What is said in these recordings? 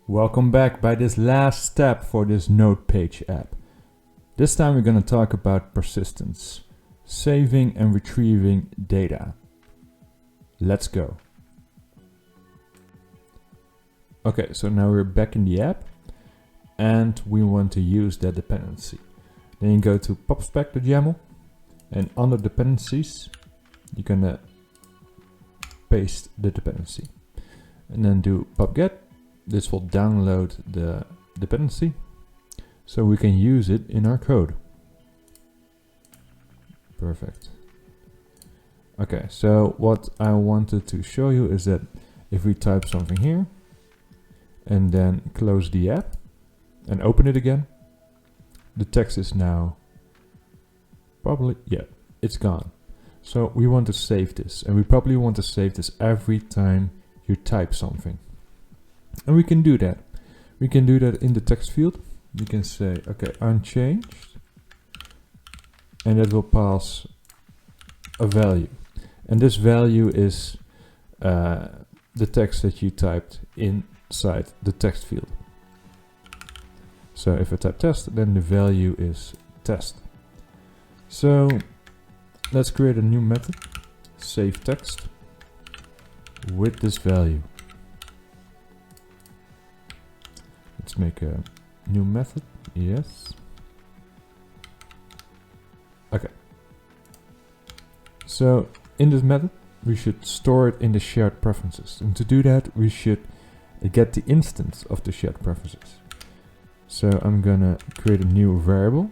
Welcome back by this last step for this NotePage app. This time we're going to talk about persistence, saving and retrieving data. Let's go. Okay, so now we're back in the app and we want to use that dependency. Then you go to popspec.yaml and under dependencies you're going to paste the dependency and then do pubget. This will download the dependency so we can use it in our code. Perfect. Okay, so what I wanted to show you is that if we type something here and then close the app and open it again, the text is now it's gone. So we want to save this, and we probably want to save this every time you type something. And we can do that. We can do that in the text field. We can say, okay, unchanged, and that will pass a value. And this value is the text that you typed inside the text field. So if I type test, then the value is test. So let's create a new method, save text, with this value. Let's make a new method, yes. Okay. So in this method, we should store it in the shared preferences. And to do that, we should get the instance of the shared preferences. So I'm gonna create a new variable.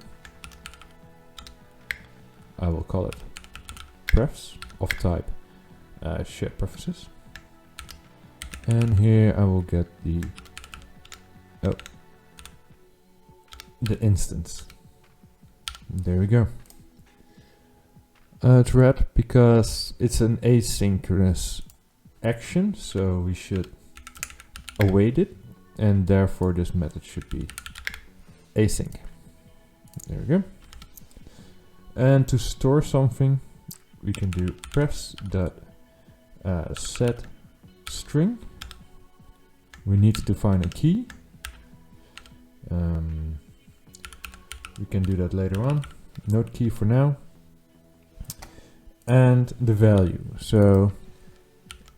I will call it prefs of type shared preferences. And here I will get the instance. There we go. It's red because it's an asynchronous action, so we should await it, and therefore this method should be async. There we go. And to store something, we can do prefs.set string. We need to define a key. We can do that later on. Note key for now. And the value. So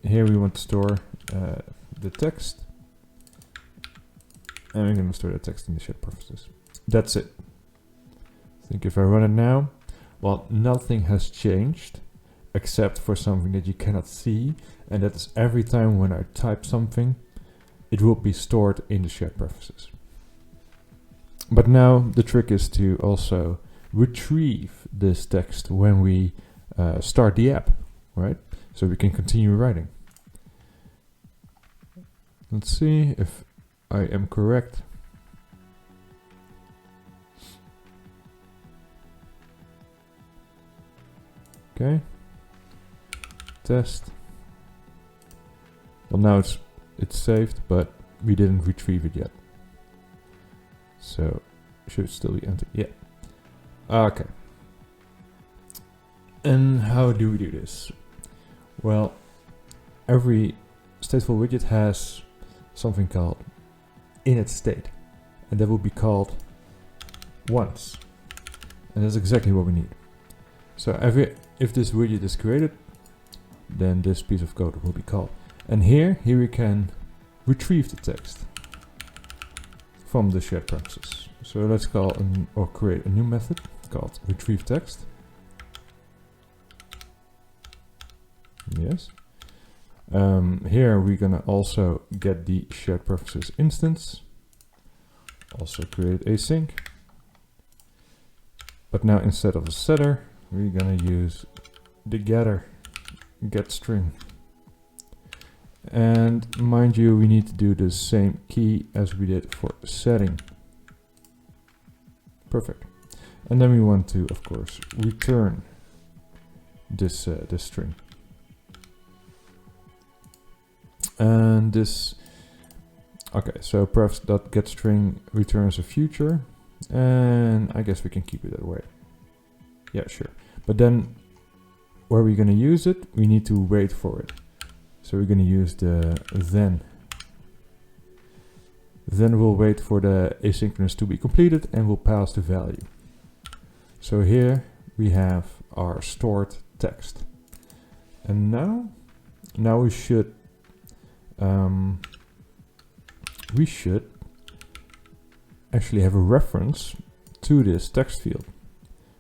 here we want to store the text. And we're going to store the text in the shared preferences. That's it. I think if I run it now, well, nothing has changed except for something that you cannot see. And that is every time when I type something, it will be stored in the shared preferences. But now the trick is to also retrieve this text when we start the app, right? So we can continue writing. Let's see if I am correct. Okay. Test. Well, now it's saved, but we didn't retrieve it yet. So should still be empty. Yeah. Okay. And how do we do this? Well, every stateful widget has something called init state, and that will be called once. And that's exactly what we need. So if this widget is created, then this piece of code will be called. And here we can retrieve the text from the shared preferences. So let's call or create a new method called retrieve text. Yes. Here we're gonna also get the shared preferences instance. Also create async. But now instead of a setter, we're gonna use the getter get string. And mind you, we need to do the same key as we did for setting. Perfect. And then we want to, of course, return this string. And this, okay, so prefs.getString returns a future, and I guess we can keep it that way. Yeah, sure. But then where we're going to use it, we need to wait for it. So we're going to use the then Then we'll wait for the asynchronous to be completed and we'll pass the value. So here we have our stored text. And now we should actually have a reference to this text field.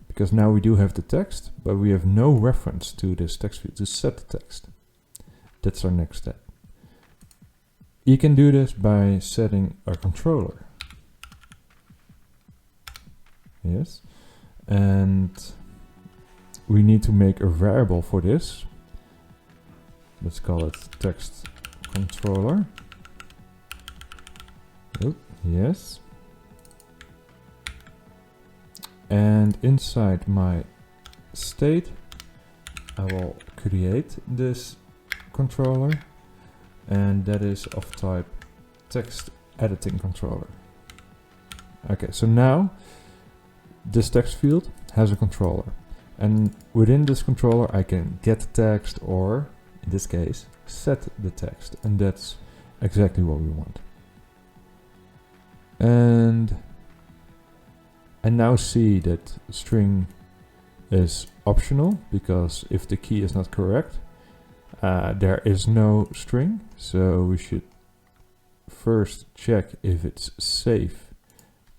Because now we do have the text, but we have no reference to this text field to set the text. That's our next step. You can do this by setting a controller. Yes. And we need to make a variable for this. Let's call it text controller. Oh, yes. And inside my state, I will create this controller, and that is of type text editing controller. Okay, so now this text field has a controller, and within this controller I can get the text, or in this case set the text, and that's exactly what we want. And I now see that string is optional, because if the key is not correct, there is no string. So we should first check if it's safe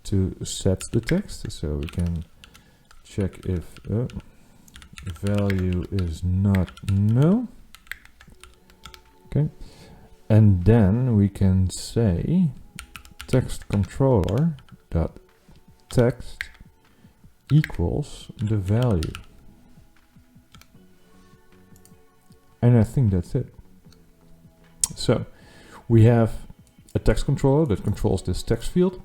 to set the text. So we can check if value is not null. Okay, and then we can say text controller dot text equals the value. And I think that's it. So we have a text controller that controls this text field,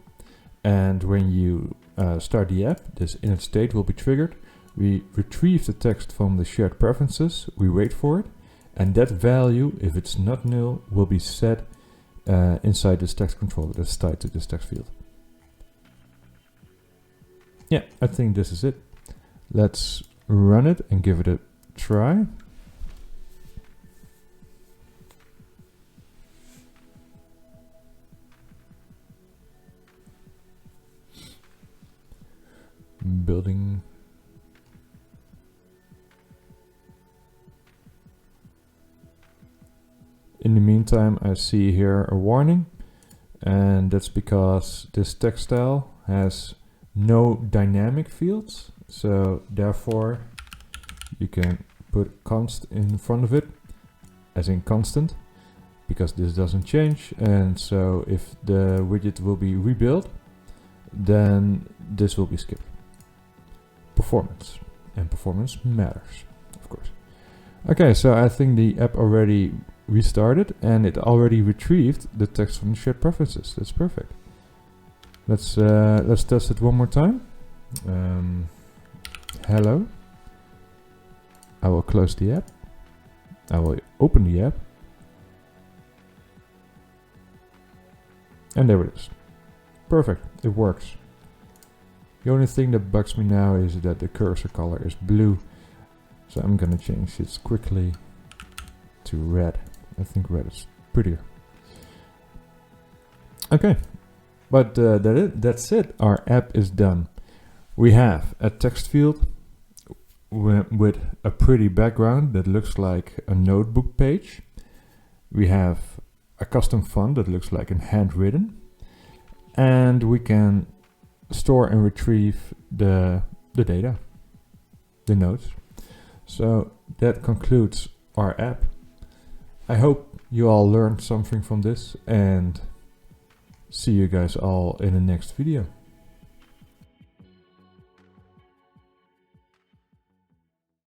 and when you start the app, this init state will be triggered. We retrieve the text from the shared preferences, we wait for it, and that value, if it's not null, will be set inside this text controller that's tied to this text field. Yeah, I think this is it. Let's run it and give it a try. Building. In the meantime, I see here a warning, and that's because this text style has no dynamic fields, so therefore you can put const in front of it, as in constant, because this doesn't change. And so if the widget will be rebuilt, then this will be skipped. Performance, and performance matters, of course. Okay, so I think the app already restarted, and it already retrieved the text from the shared preferences. That's perfect. Let's test it one more time. Hello. I will close the app. I will open the app. And there it is. Perfect, it works. The only thing that bugs me now is that the cursor color is blue. So I'm gonna change it quickly to red. I think red is prettier. Okay, but that's it. Our app is done. We have a text field with a pretty background that looks like a notebook page. We have a custom font that looks like a handwritten. And we can store and retrieve the data, the notes. So that concludes our app. I hope you all learned something from this, and see you guys all in the next video.